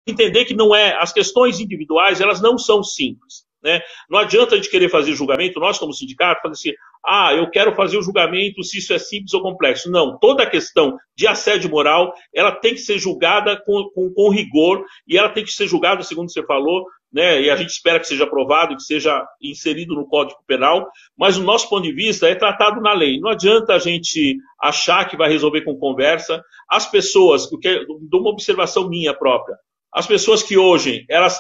entender que não é, as questões individuais, elas não são simples, né? Não adianta a gente querer fazer julgamento, nós como sindicato, fazer assim, eu quero fazer o julgamento se isso é simples ou complexo. Não, toda a questão de assédio moral, ela tem que ser julgada com rigor, e ela tem que ser julgada, segundo você falou, né, e a gente espera que seja aprovado, que seja inserido no Código Penal, mas o nosso ponto de vista é tratado na lei. Não adianta a gente achar que vai resolver com conversa. As pessoas, porque de uma observação minha própria, as pessoas que hoje, ela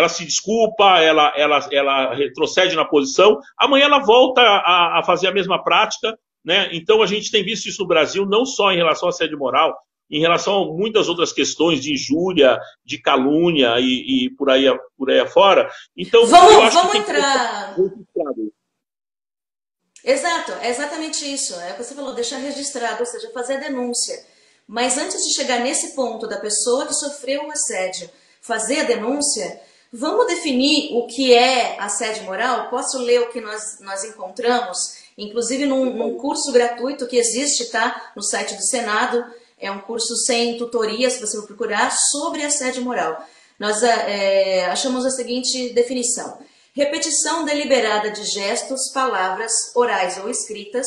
se desculpa, ela retrocede na posição, amanhã ela volta a fazer a mesma prática, né? Então a gente tem visto isso no Brasil, não só em relação ao assédio moral, em relação a muitas outras questões de injúria, de calúnia e por aí afora. Então, eu acho Vamos que entrar. Exato, é exatamente isso. É o que você falou, deixar registrado, ou seja, fazer a denúncia. Mas antes de chegar nesse ponto da pessoa que sofreu o assédio fazer a denúncia, vamos definir o que é assédio moral? Posso ler o que nós encontramos, inclusive num curso gratuito que existe, tá? No site do Senado. É um curso sem tutoria, se você for procurar, sobre assédio moral. Nós achamos a seguinte definição: repetição deliberada de gestos, palavras, orais ou escritas,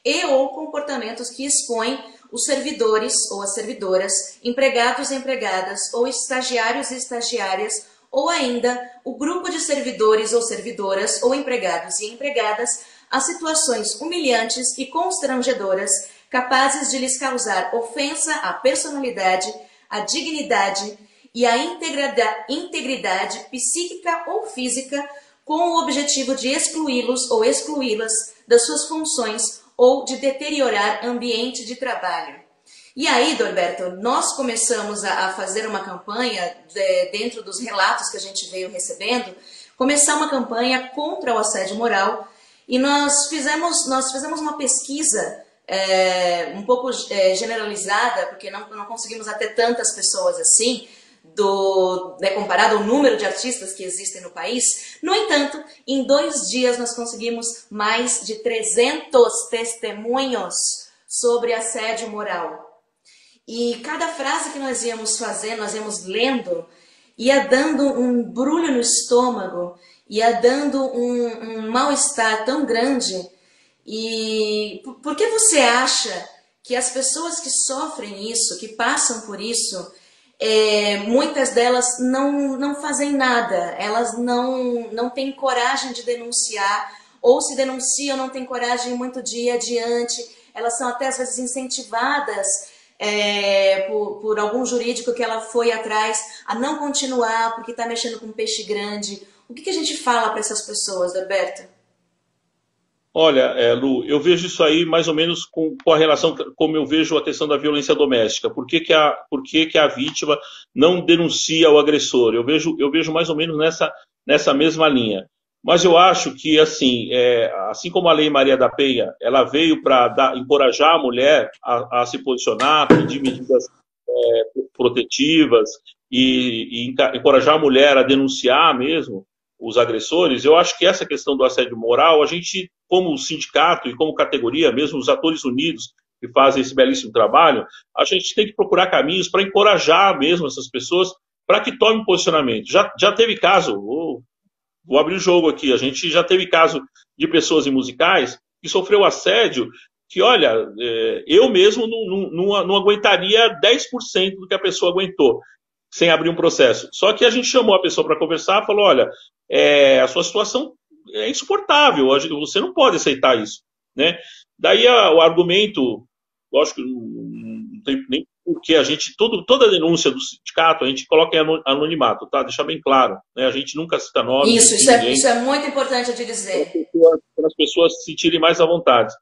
e ou comportamentos que expõem os servidores ou as servidoras, empregados e empregadas, ou estagiários e estagiárias, ou ainda o grupo de servidores ou servidoras, ou empregados e empregadas, a situações humilhantes e constrangedoras, capazes de lhes causar ofensa à personalidade, à dignidade e à integridade psíquica ou física, com o objetivo de excluí-los ou excluí-las das suas funções ou de deteriorar ambiente de trabalho. E aí, Norberto, nós começamos a fazer uma campanha, dentro dos relatos que a gente veio recebendo, começar uma campanha contra o assédio moral, e nós fizemos uma pesquisa um pouco generalizada, porque não conseguimos até tantas pessoas assim, comparado ao número de artistas que existem no país. No entanto, em 2 dias nós conseguimos mais de 300 testemunhos sobre assédio moral. E cada frase que nós íamos fazendo, nós íamos lendo, ia dando um brulho no estômago, ia dando um mal-estar tão grande. E por que você acha que as pessoas que sofrem isso, que passam por isso, muitas delas não fazem nada, elas não têm coragem de denunciar, ou se denunciam, não têm coragem muito de ir adiante, elas são até às vezes incentivadas por algum jurídico que ela foi atrás a não continuar porque está mexendo com um peixe grande. O que a gente fala para essas pessoas, Norberto? Olha, Lu, eu vejo isso aí mais ou menos com a relação, como eu vejo a questão da violência doméstica. Por que que a vítima não denuncia o agressor? Eu vejo mais ou menos nessa mesma linha. Mas eu acho que, assim como a Lei Maria da Penha, ela veio para encorajar a mulher a se posicionar, pedir medidas protetivas e encorajar a mulher a denunciar mesmo os agressores. Eu acho que essa questão do assédio moral, a gente, como sindicato e como categoria, mesmo os atores unidos que fazem esse belíssimo trabalho, a gente tem que procurar caminhos para encorajar mesmo essas pessoas para que tomem posicionamento. Já teve caso, vou abrir o jogo aqui, a gente já teve caso de pessoas em musicais que sofreu assédio, que, olha, eu mesmo não aguentaria 10% do que a pessoa aguentou, sem abrir um processo. Só que a gente chamou a pessoa para conversar e falou, olha, a sua situação é insuportável, você não pode aceitar isso, né? Daí o argumento, lógico, não tem nem porque toda denúncia do sindicato a gente coloca em anonimato, tá? Deixar bem claro, né? A gente nunca cita nomes de ninguém. Isso é muito importante de dizer. Para as pessoas se sentirem mais à vontade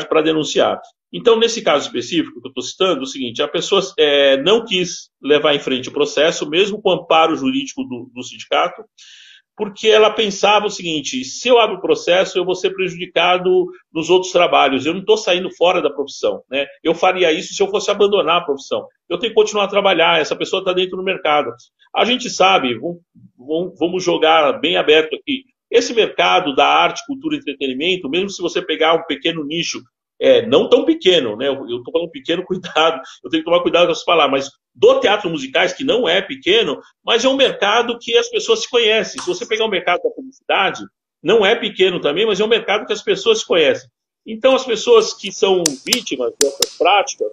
para denunciar. Então, nesse caso específico que eu estou citando, é o seguinte, a pessoa não quis levar em frente o processo, mesmo com o amparo jurídico do sindicato, porque ela pensava o seguinte, se eu abro o processo, eu vou ser prejudicado nos outros trabalhos, eu não estou saindo fora da profissão, né? Eu faria isso se eu fosse abandonar a profissão. Eu tenho que continuar a trabalhar, essa pessoa está dentro do mercado. A gente sabe, vamos jogar bem aberto aqui, esse mercado da arte, cultura e entretenimento, mesmo se você pegar um pequeno nicho, não tão pequeno, né? Eu estou falando pequeno, cuidado, eu tenho que tomar cuidado com as palavras, mas do teatro musicais, que não é pequeno, mas é um mercado que as pessoas se conhecem. Se você pegar o mercado da publicidade, não é pequeno também, mas é um mercado que as pessoas se conhecem. Então, as pessoas que são vítimas dessas práticas,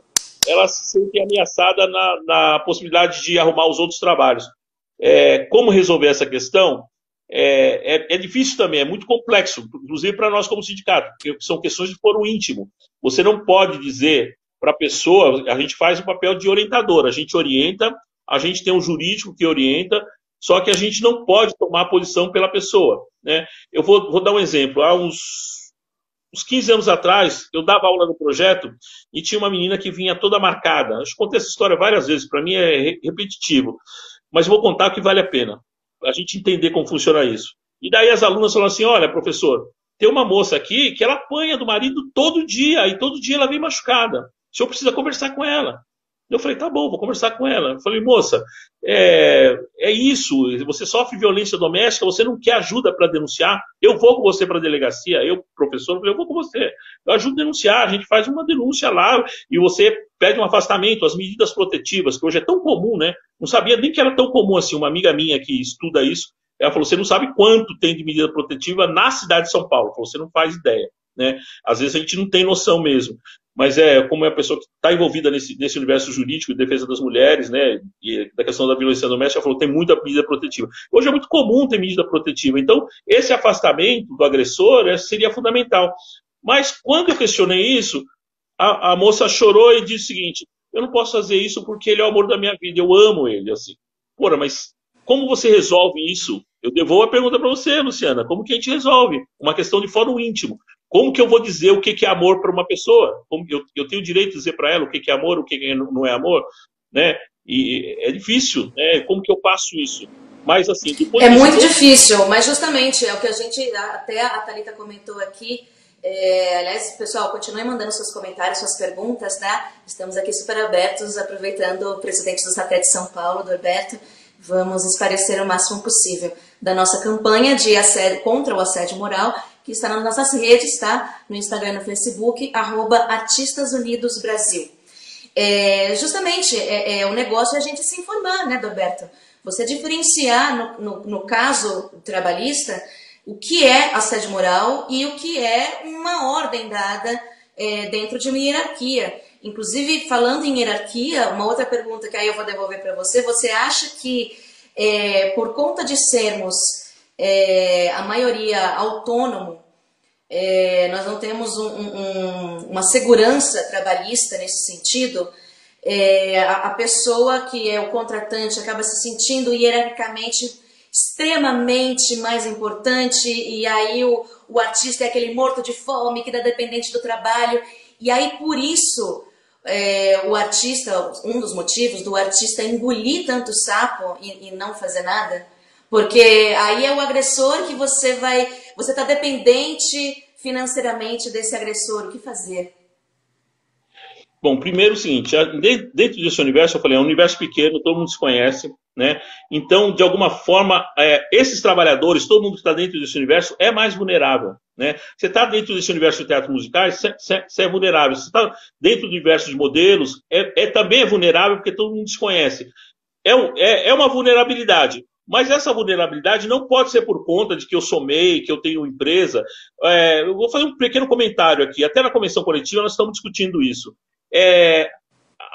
elas se sentem ameaçadas na possibilidade de arrumar os outros trabalhos. Como resolver essa questão? É difícil também, é muito complexo, inclusive para nós como sindicato, porque são questões de foro íntimo. Você não pode dizer para a pessoa, a gente faz o papel de orientador, a gente orienta, a gente tem um jurídico que orienta, só que a gente não pode tomar posição pela pessoa, né? Eu vou dar um exemplo. Há uns 15 anos atrás, eu dava aula no projeto e tinha uma menina que vinha toda marcada. Eu contei essa história várias vezes, para mim é repetitivo, mas eu vou contar que vale a pena a gente entender como funciona isso. E daí as alunas falaram assim, olha, professor, tem uma moça aqui que ela apanha do marido todo dia, e todo dia ela vem machucada. O senhor precisa conversar com ela. Eu falei, tá bom, vou conversar com ela. Eu falei, moça, é isso, você sofre violência doméstica, você não quer ajuda para denunciar, eu vou com você para a delegacia, eu, professor, eu vou com você, eu ajudo a denunciar, a gente faz uma denúncia lá, e você pede um afastamento, as medidas protetivas, que hoje é tão comum, né? Não sabia nem que era tão comum assim, uma amiga minha que estuda isso, ela falou, você não sabe quanto tem de medida protetiva na cidade de São Paulo, falou, você não faz ideia, né? Às vezes a gente não tem noção mesmo. Mas como é a pessoa que está envolvida nesse universo jurídico de defesa das mulheres, né, e da questão da violência doméstica, ela falou que tem muita medida protetiva. Hoje é muito comum ter medida protetiva, então esse afastamento do agressor seria fundamental. Mas quando eu questionei isso, a moça chorou e disse o seguinte, eu não posso fazer isso porque ele é o amor da minha vida, eu amo ele. Assim, porra, mas como você resolve isso? Eu devolvo a pergunta para você, Luciana, como que a gente resolve? Uma questão de fórum íntimo. Como que eu vou dizer o que é amor para uma pessoa? Como eu tenho o direito de dizer para ela o que é amor, o que não é amor? Né? E é difícil, né? Como que eu passo isso? Mas, assim, é muito difícil, mas justamente é o que a gente, até a Thalita comentou aqui. Aliás, pessoal, continuem mandando seus comentários, suas perguntas, tá? Estamos aqui super abertos, aproveitando o presidente do SATED de São Paulo, do Herberto. Vamos esclarecer o máximo possível da nossa campanha de assédio, contra o assédio moral, que está nas nossas redes, tá? No Instagram e no Facebook, @Artistas Unidos Brasil. Justamente, o negócio é a gente se informar, né, Norberto? Você diferenciar, no caso trabalhista, o que é assédio moral e o que é uma ordem dada dentro de uma hierarquia. Inclusive, falando em hierarquia, uma outra pergunta que aí eu vou devolver para você, você acha que por conta de sermos a maioria autônomo, nós não temos uma segurança trabalhista nesse sentido, a pessoa que é o contratante acaba se sentindo hierarquicamente extremamente mais importante, e aí o artista é aquele morto de fome que está dependente do trabalho, e aí por isso o artista, um dos motivos do artista engolir tanto sapo e não fazer nada, porque aí é o agressor que você está dependente financeiramente desse agressor, o que fazer? Bom, primeiro o seguinte, dentro desse universo, eu falei, é um universo pequeno, todo mundo se conhece, né? Então, de alguma forma, esses trabalhadores, todo mundo que está dentro desse universo é mais vulnerável, né? Você está dentro desse universo de teatro musicais, você é vulnerável. Você está dentro do universo de modelos, também é vulnerável porque todo mundo se conhece. É uma vulnerabilidade. Mas essa vulnerabilidade não pode ser por conta de que eu sou MEI, que eu tenho empresa. Eu vou fazer um pequeno comentário aqui. Até na convenção coletiva nós estamos discutindo isso.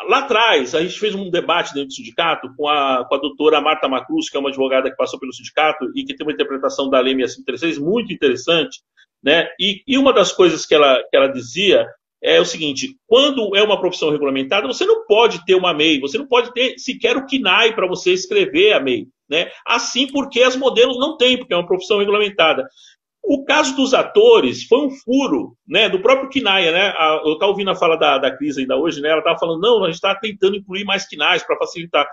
Lá atrás, a gente fez um debate dentro do sindicato com a doutora Marta Macruz, que é uma advogada que passou pelo sindicato e que tem uma interpretação da Lei 6536 muito interessante, né? E uma das coisas que ela dizia é o seguinte, quando é uma profissão regulamentada, você não pode ter uma MEI, você não pode ter sequer o KNAI para você escrever a MEI, né? Assim porque as modelos não têm, porque é uma profissão regulamentada. O caso dos atores foi um furo, né, do próprio KNAI, né? Eu estava ouvindo a fala da Cris ainda hoje, né? Ela estava falando, não, a gente está tentando incluir mais KNAIs para facilitar.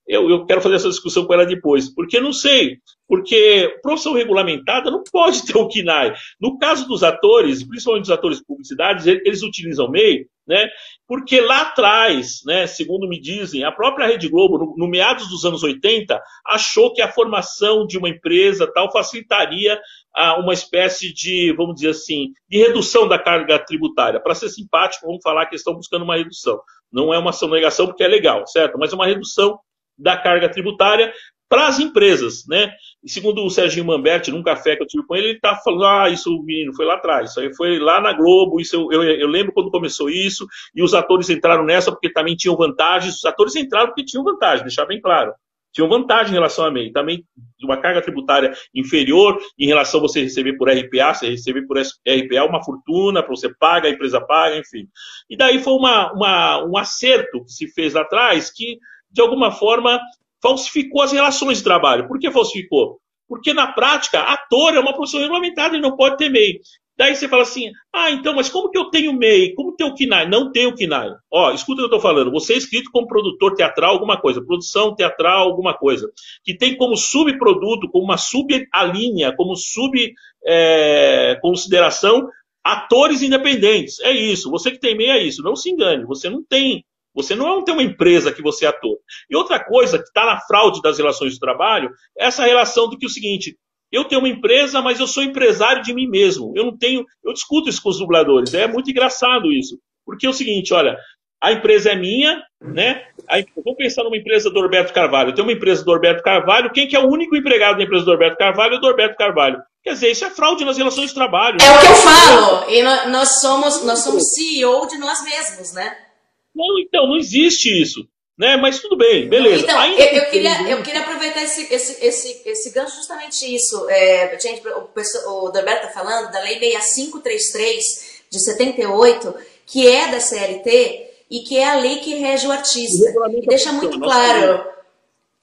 Eu quero fazer essa discussão com ela depois, porque não sei, porque profissão regulamentada não pode ter o KNAI. No caso dos atores, principalmente dos atores de publicidade, eles utilizam MEI, né? Porque lá atrás, né, segundo me dizem, a própria Rede Globo, no meados dos anos 80, achou que a formação de uma empresa tal facilitaria uma espécie de, vamos dizer assim, de redução da carga tributária. Para ser simpático, vamos falar que estão buscando uma redução. Não é uma sonegação porque é legal, certo? Mas é uma redução da carga tributária para as empresas, né? E segundo o Serginho Mamberti, num café que eu tive com ele, ele está falando, isso, menino, foi lá atrás, isso aí foi lá na Globo, isso eu lembro quando começou isso, e os atores entraram nessa porque também tinham vantagens, os atores entraram porque tinham vantagem, deixar bem claro. Tinham vantagem em relação à MEI, também uma carga tributária inferior em relação a você receber por RPA, você receber por RPA uma fortuna, para você paga, a empresa paga, enfim. E daí foi um acerto que se fez lá atrás que, de alguma forma, falsificou as relações de trabalho. Por que falsificou? Porque, na prática, ator é uma profissão regulamentada e não pode ter MEI. Daí você fala assim, então, mas como que eu tenho MEI? Como tem o KNAI? Não tem o KNAI. Ó, escuta o que eu estou falando. Você é inscrito como produtor teatral alguma coisa, produção teatral alguma coisa, que tem como subproduto, como uma subalínea, como consideração, atores independentes. É isso. Você que tem MEI é isso. Não se engane. Você não tem uma empresa que você é ator. E outra coisa que está na fraude das relações de trabalho é essa relação do que é o seguinte, eu tenho uma empresa, mas eu sou empresário de mim mesmo. Eu discuto isso com os dubladores. É muito engraçado isso. Porque é o seguinte, olha, a empresa é minha, né? Vou pensar numa empresa do Norberto Carvalho. Eu tenho uma empresa do Norberto Carvalho. Quem que é o único empregado da empresa do Norberto Carvalho é o Norberto Carvalho. Quer dizer, isso é fraude nas relações de trabalho. É o que eu falo. E nós somos CEO de nós mesmos, né? Não, então, não existe isso. Né? Mas tudo bem, beleza. Então, eu queria aproveitar esse gancho, justamente isso. Gente, o Norberto está falando da Lei 6533 de 78, que é da CLT e que é a lei que rege o artista. E deixa muito claro,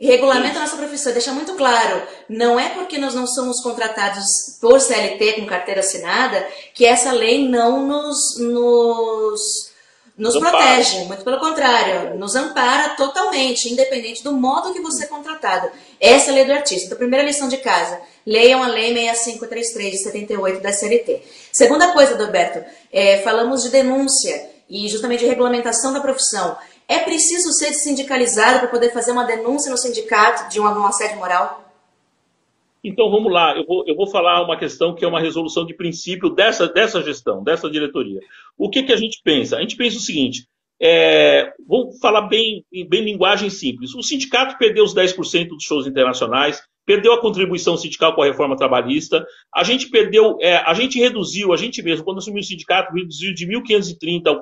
regulamenta a nossa profissão, deixa muito claro, não é porque nós não somos contratados por CLT com carteira assinada que essa lei não nos protege, muito pelo contrário, nos ampara totalmente, independente do modo que você é contratado. Essa é a lei do artista. Então, primeira lição de casa, leiam a lei 6533 de 78 da CLT. Segunda coisa, Norberto, falamos de denúncia e justamente de regulamentação da profissão. É preciso ser sindicalizado para poder fazer uma denúncia no sindicato de um assédio moral? Então, vamos lá. Eu vou falar uma questão que é uma resolução de princípio dessa gestão, dessa diretoria. O que a gente pensa? A gente pensa o seguinte, vou falar bem linguagem simples. O sindicato perdeu os 10% dos shows internacionais, perdeu a contribuição sindical com a reforma trabalhista, a gente reduziu, a gente mesmo, quando assumiu o sindicato, reduziu de 1.530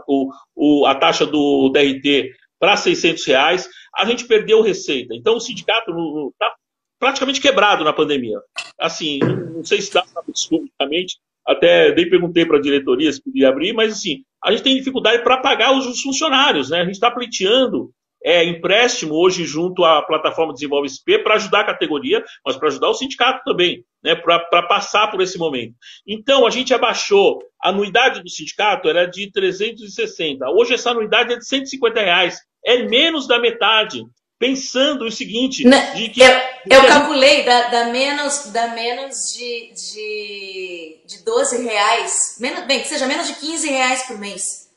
a taxa do DRT para R$600, a gente perdeu receita. Então, o sindicato está praticamente quebrado na pandemia. Assim, não sei se dá para publicamente, até nem perguntei para a diretoria se podia abrir, mas assim, a gente tem dificuldade para pagar os funcionários, né? A gente está pleiteando empréstimo hoje junto à plataforma Desenvolve SP para ajudar a categoria, mas para ajudar o sindicato também, né? Para passar por esse momento. Então, a gente abaixou, a anuidade do sindicato era de 360, hoje essa anuidade é de R$150, é menos da metade. Pensando o seguinte, de que eu calculei, dá menos de R$12, que seja menos de R$15 por mês.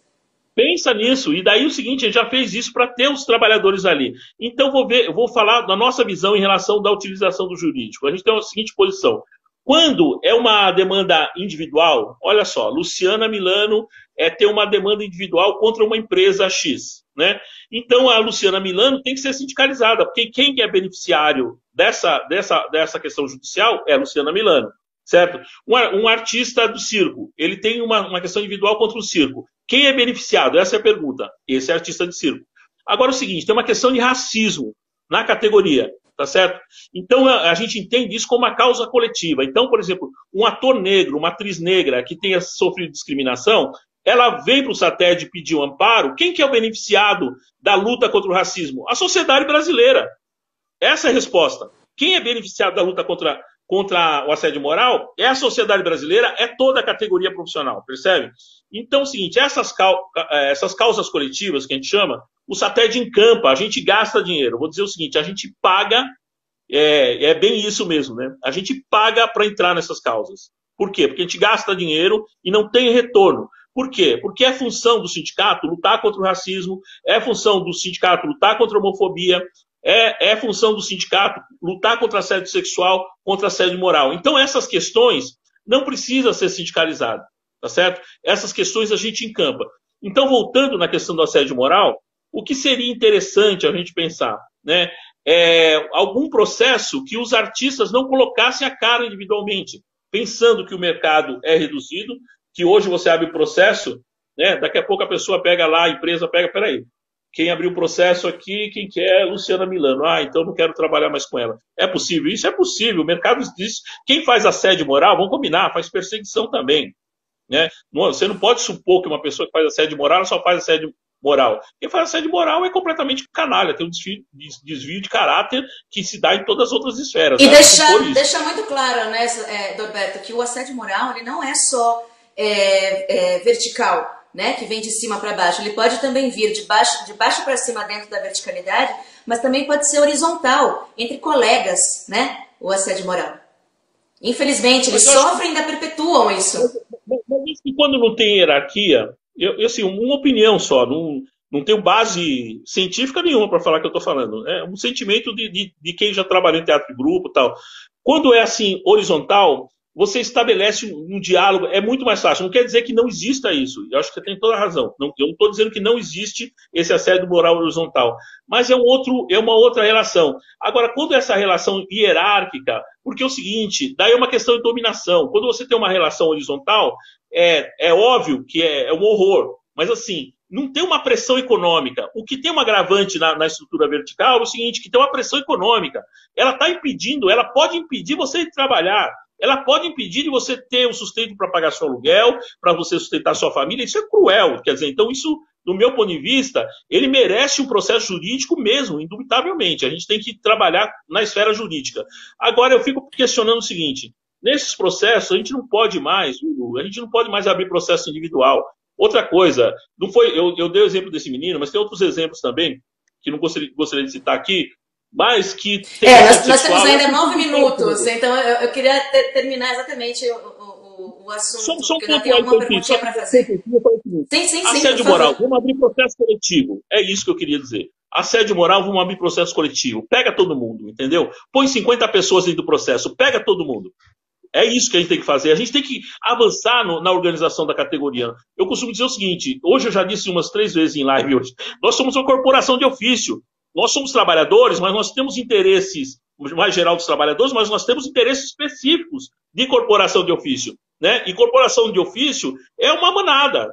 Pensa nisso, e daí o seguinte, a gente já fez isso para ter os trabalhadores ali. Então eu vou falar da nossa visão em relação da utilização do jurídico. A gente tem a seguinte posição. Quando é uma demanda individual, olha só, Luciana Milano tem uma demanda individual contra uma empresa X, né? Então a Luciana Milano tem que ser sindicalizada, porque quem é beneficiário dessa questão judicial é a Luciana Milano, certo? Um artista do circo, ele tem uma questão individual contra o circo. Quem é beneficiado? Essa é a pergunta. Esse é artista de circo. Agora é o seguinte, tem uma questão de racismo na categoria. Tá certo? Então, a gente entende isso como uma causa coletiva. Então, por exemplo, um ator negro, uma atriz negra que tenha sofrido discriminação, ela vem para o SATED pedir um amparo. Quem que é o beneficiado da luta contra o racismo? A sociedade brasileira. Essa é a resposta. Quem é beneficiado da luta contra o assédio moral é a sociedade brasileira, é toda a categoria profissional, percebe? Então, é o seguinte, essas causas coletivas que a gente chama, o SATED encampa, a gente gasta dinheiro. Vou dizer o seguinte, a gente paga, é bem isso mesmo, né? A gente paga para entrar nessas causas. Por quê? Porque a gente gasta dinheiro e não tem retorno. Por quê? Porque é função do sindicato lutar contra o racismo, é função do sindicato lutar contra a homofobia, é função do sindicato lutar contra assédio sexual, contra assédio moral. Então, essas questões, não precisa ser sindicalizado, tá certo? Essas questões a gente encampa. Então, voltando na questão do assédio moral, o que seria interessante a gente pensar, né? Algum processo que os artistas não colocassem a cara individualmente, pensando que o mercado é reduzido, que hoje você abre o processo, né? Daqui a pouco a pessoa pega lá, a empresa pega, peraí, quem abriu o processo aqui, quem que é? Luciana Milano. Então não quero trabalhar mais com ela. É possível? Isso é possível. O mercado diz, quem faz assédio moral, vamos combinar, faz perseguição também, né? Você não pode supor que uma pessoa que faz assédio moral só faz assédio moral. Quem faz assédio moral é completamente canalha, tem um desvio de caráter que se dá em todas as outras esferas. E deixar muito claro, né, Norberto, que o assédio moral ele não é só vertical, né, que vem de cima para baixo. Ele pode também vir de baixo para cima dentro da verticalidade, mas também pode ser horizontal, entre colegas, né, o assédio moral. Infelizmente, eles sofrem e ainda perpetuam isso. Mas quando não tem hierarquia, assim, uma opinião só, não tenho base científica nenhuma para falar que eu estou falando. É um sentimento de quem já trabalhou em teatro de grupo e tal. Quando é assim, horizontal, você estabelece um diálogo, é muito mais fácil. Não quer dizer que não exista isso. Eu acho que você tem toda a razão. Eu não estou dizendo que não existe esse assédio moral horizontal. Mas é uma outra relação. Agora, quando essa relação hierárquica, porque é o seguinte, daí é uma questão de dominação. Quando você tem uma relação horizontal, é óbvio que é um horror. Mas assim, não tem uma pressão econômica. O que tem um agravante na estrutura vertical é o seguinte, que tem uma pressão econômica. Ela está impedindo, ela pode impedir você de trabalhar. Ela pode impedir de você ter o sustento para pagar seu aluguel, para você sustentar sua família. Isso é cruel. Quer dizer, então isso, do meu ponto de vista, ele merece um processo jurídico mesmo, indubitavelmente. A gente tem que trabalhar na esfera jurídica. Agora, eu fico questionando o seguinte, nesses processos, a gente não pode mais abrir processo individual. Outra coisa, não foi, eu dei o exemplo desse menino, mas tem outros exemplos também, que não gostaria de citar aqui, mas que... nós temos ainda 9 minutos, então eu queria terminar exatamente o assunto. Só um ponto aí, perguntinha para fazer. Sim, assédio moral, vamos abrir processo coletivo. É isso que eu queria dizer. Assédio moral, vamos abrir processo coletivo. Pega todo mundo, entendeu? Põe 50 pessoas dentro do processo, pega todo mundo. É isso que a gente tem que fazer. A gente tem que avançar na organização da categoria. Eu costumo dizer o seguinte, hoje eu já disse umas 3 vezes em live hoje, nós somos uma corporação de ofício. Nós somos trabalhadores, mas nós temos interesses, mais geral dos trabalhadores, mas nós temos interesses específicos de corporação de ofício. Né? E corporação de ofício é uma manada.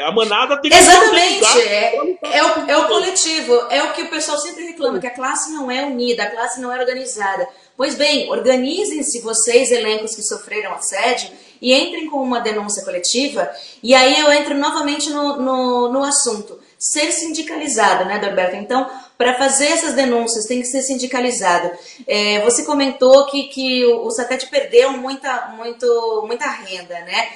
A manada tem que... Exatamente. É o coletivo. É o que o pessoal sempre reclama, que a classe não é unida, a classe não é organizada. Pois bem, organizem-se vocês, elencos que sofreram assédio, e entrem com uma denúncia coletiva. E aí eu entro novamente no assunto. Ser sindicalizado, né, Norberto? Então, para fazer essas denúncias tem que ser sindicalizado. Você comentou que o SATED perdeu muita renda, né?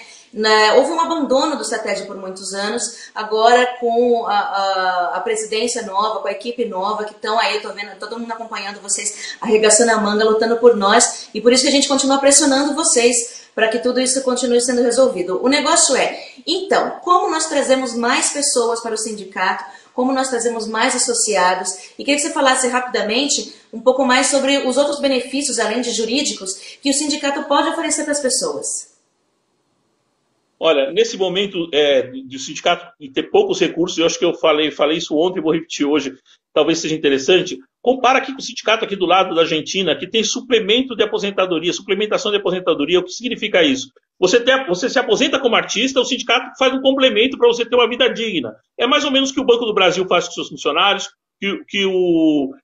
Houve um abandono do SATED por muitos anos, agora com a presidência nova, com a equipe nova, que estão aí, tô vendo todo mundo acompanhando vocês, arregaçando a manga, lutando por nós, e por isso que a gente continua pressionando vocês, para que tudo isso continue sendo resolvido. O negócio então, como nós trazemos mais pessoas para o sindicato, como nós trazemos mais associados, e queria que você falasse rapidamente um pouco mais sobre os outros benefícios, além de jurídicos, que o sindicato pode oferecer para as pessoas. Olha, nesse momento de o sindicato ter poucos recursos, eu acho que eu falei isso ontem e vou repetir hoje, talvez seja interessante. Compara aqui com o sindicato aqui do lado da Argentina, que tem suplemento de aposentadoria, suplementação de aposentadoria. O que significa isso? Você se aposenta como artista, o sindicato faz um complemento para você ter uma vida digna. É mais ou menos o que o Banco do Brasil faz com seus funcionários, que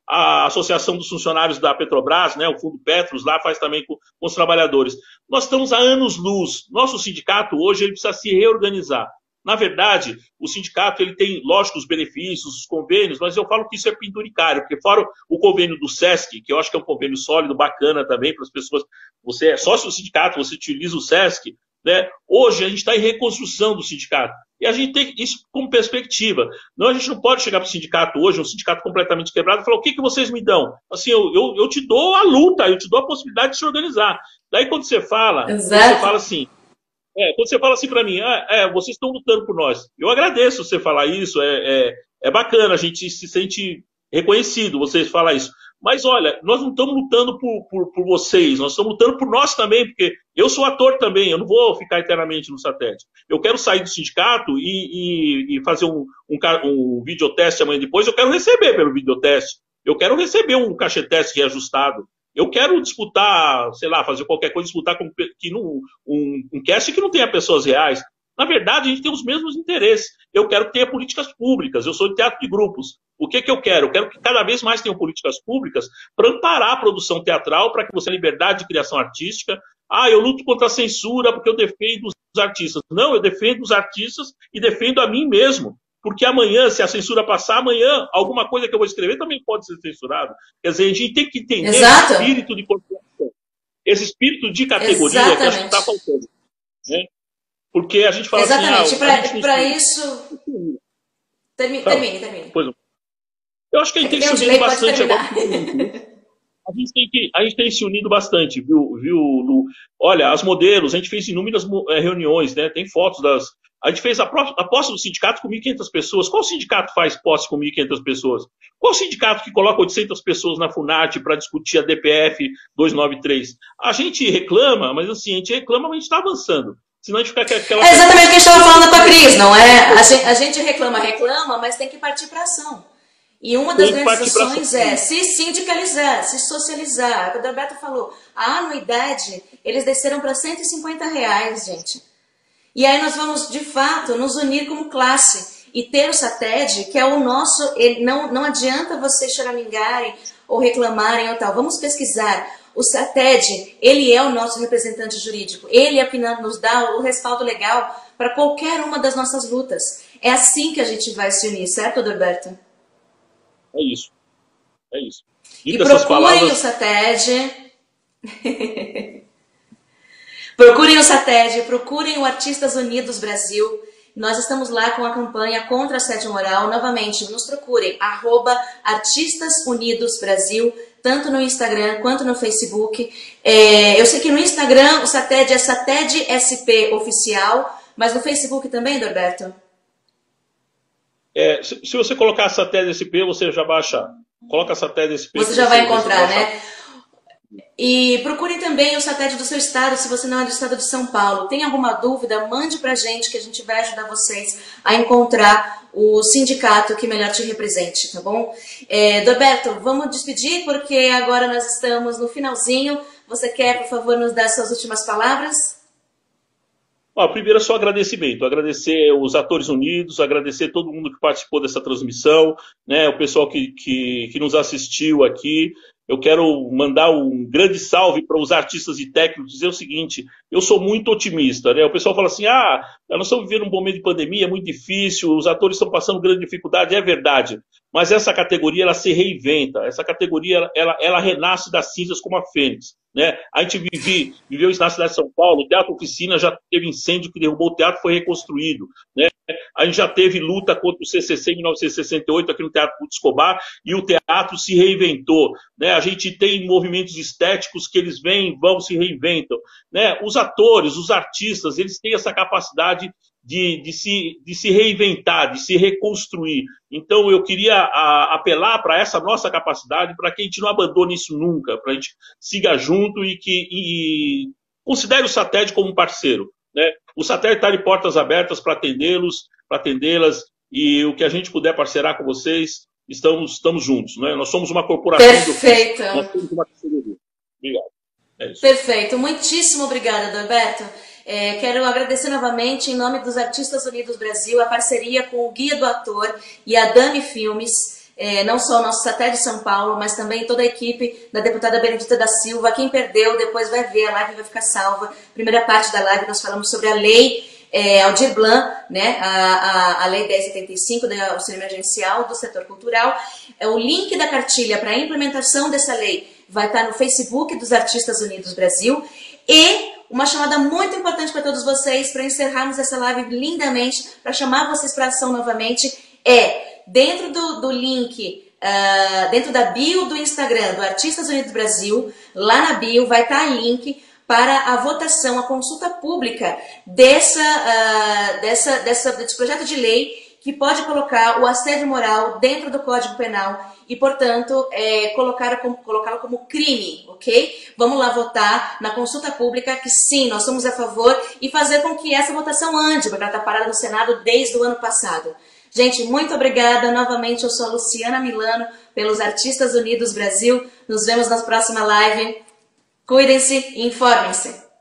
a Associação dos Funcionários da Petrobras, né, o Fundo Petros, lá faz também com os trabalhadores. Nós estamos há anos-luz. Nosso sindicato hoje ele precisa se reorganizar. Na verdade, o sindicato ele tem, lógico, os benefícios, os convênios, mas eu falo que isso é penduricário, porque fora o convênio do SESC, que eu acho que é um convênio sólido, bacana também para as pessoas, você é sócio do sindicato, você utiliza o SESC, né? Hoje a gente está em reconstrução do sindicato. E a gente tem isso como perspectiva. Não, a gente não pode chegar para o sindicato hoje, um sindicato completamente quebrado, e falar, o que vocês me dão? Assim, eu te dou a luta, eu te dou a possibilidade de se organizar. Daí quando você fala, você fala assim, quando você fala assim para mim, vocês estão lutando por nós. Eu agradeço você falar isso, é bacana, a gente se sente reconhecido, vocês falam isso. Mas olha, nós não estamos lutando por vocês, nós estamos lutando por nós também, porque eu sou ator também, eu não vou ficar eternamente no satélite. Eu quero sair do sindicato e fazer um videoteste amanhã depois, eu quero receber pelo videoteste, eu quero receber um cacheteste reajustado. Eu quero disputar, sei lá, fazer qualquer coisa, disputar com um cast que não tenha pessoas reais. Na verdade, a gente tem os mesmos interesses. Eu quero que tenha políticas públicas. Eu sou de teatro de grupos. O que eu quero? Eu quero que cada vez mais tenham políticas públicas para amparar a produção teatral, para que você tenha liberdade de criação artística. Ah, eu luto contra a censura porque eu defendo os artistas. Não, eu defendo os artistas e defendo a mim mesmo. Porque amanhã, se a censura passar, amanhã, alguma coisa que eu vou escrever também pode ser censurada. Quer dizer, a gente tem que entender Exato. esse espírito de corporação, esse espírito de categoria. Exatamente. Que acho que está faltando. Né? Porque a gente fala exatamente. assim... Para isso... Termine. Pois não. Eu acho que a gente tem que se unir bastante agora. A gente tem se unido bastante, viu, Lu? Olha, as modelos, a gente fez inúmeras reuniões, né? Tem fotos das... A gente fez a posse do sindicato com 1.500 pessoas. Qual sindicato faz posse com 1.500 pessoas? Qual sindicato que coloca 800 pessoas na FUNAT para discutir a DPF 293? A gente reclama, mas assim, a gente está avançando. Senão a gente fica aquela... É exatamente o que a gente estava falando com a Cris, não é? A gente reclama, mas tem que partir para ação. E uma das grandes ações é se sindicalizar, se socializar. O Roberto falou, a anuidade, eles desceram para R$150, gente. E aí nós vamos, de fato, nos unir como classe e ter o SATED, que é o nosso... Não adianta vocês choramingarem ou reclamarem ou tal. Vamos pesquisar. O SATED, ele é o nosso representante jurídico. Ele é que nos dá o respaldo legal para qualquer uma das nossas lutas. É assim que a gente vai se unir, certo, Adalberto? É isso. E procurem o SATED. Procurem o SATED, procurem o Artistas Unidos Brasil. Nós estamos lá com a campanha contra a assédio moral. Novamente, nos procurem, @Artistas Unidos Brasil, tanto no Instagram quanto no Facebook. Eu sei que no Instagram o SATED é SATED SP Oficial, mas no Facebook também, Norberto? Se você colocar SATED SP, você já vai achar. Coloca SATED SP. Você já vai encontrar, né? E procure também o SATED do seu estado, se você não é do estado de São Paulo. Tem alguma dúvida, mande pra gente que a gente vai ajudar vocês a encontrar o sindicato que melhor te represente, tá bom? Roberto, vamos despedir porque agora nós estamos no finalzinho. Você quer, por favor, nos dar suas últimas palavras? Primeiro é só agradecimento, agradecer os Atores Unidos, agradecer todo mundo que participou dessa transmissão, né, o pessoal que nos assistiu aqui. Eu quero mandar um grande salve para os artistas e técnicos, dizer o seguinte, eu sou muito otimista, né? O pessoal fala assim, nós estamos vivendo um momento de pandemia, é muito difícil, os atores estão passando grande dificuldade, é verdade, mas essa categoria, ela se reinventa, essa categoria, ela renasce das cinzas como a fênix, né? A gente viveu isso na cidade de São Paulo, o Teatro Oficina já teve incêndio que derrubou o teatro, foi reconstruído, né? A gente já teve luta contra o CCC em 1968 aqui no Teatro Couto Escobar e o teatro se reinventou, né? A gente tem movimentos estéticos que eles vêm, vão, se reinventam, né? Os atores, os artistas, eles têm essa capacidade de se reinventar, de se reconstruir. Então eu queria apelar para essa nossa capacidade, para que a gente não abandone isso nunca, para a gente siga junto e considere o SATED como um parceiro, né? O SATED está de portas abertas para atendê-los, para atendê-las, e o que a gente puder parcerar com vocês, estamos juntos, né? Nós somos uma corporação. Perfeito. Nós somos uma categoria. Obrigado. É isso. Perfeito. Muitíssimo obrigada, Roberto. Quero agradecer novamente, em nome dos Artistas Unidos Brasil, a parceria com o Guia do Ator e a Dami Filmes, não só o nosso SATED de São Paulo, mas também toda a equipe da deputada Benedita da Silva. Quem perdeu, depois vai ver, a live vai ficar salva. Primeira parte da live nós falamos sobre a lei Aldir Blanc, né, a lei 1075 do auxílio emergencial do setor cultural. O link da cartilha para a implementação dessa lei vai estar no Facebook dos Artistas Unidos Brasil. E uma chamada muito importante para todos vocês, para encerrarmos essa live lindamente, para chamar vocês para ação novamente, dentro do link, dentro da bio do Instagram do Artistas Unidos Brasil, lá na bio vai estar link para a votação, a consulta pública desse projeto de lei que pode colocar o assédio moral dentro do Código Penal e, portanto, colocá-lo como crime, ok? Vamos lá votar na consulta pública que sim, nós somos a favor e fazer com que essa votação ande, porque ela está parada no Senado desde o ano passado. Gente, muito obrigada. Novamente, eu sou a Luciana Milano, pelos Artistas Unidos Brasil. Nos vemos na próxima live. Cuidem-se e informem-se.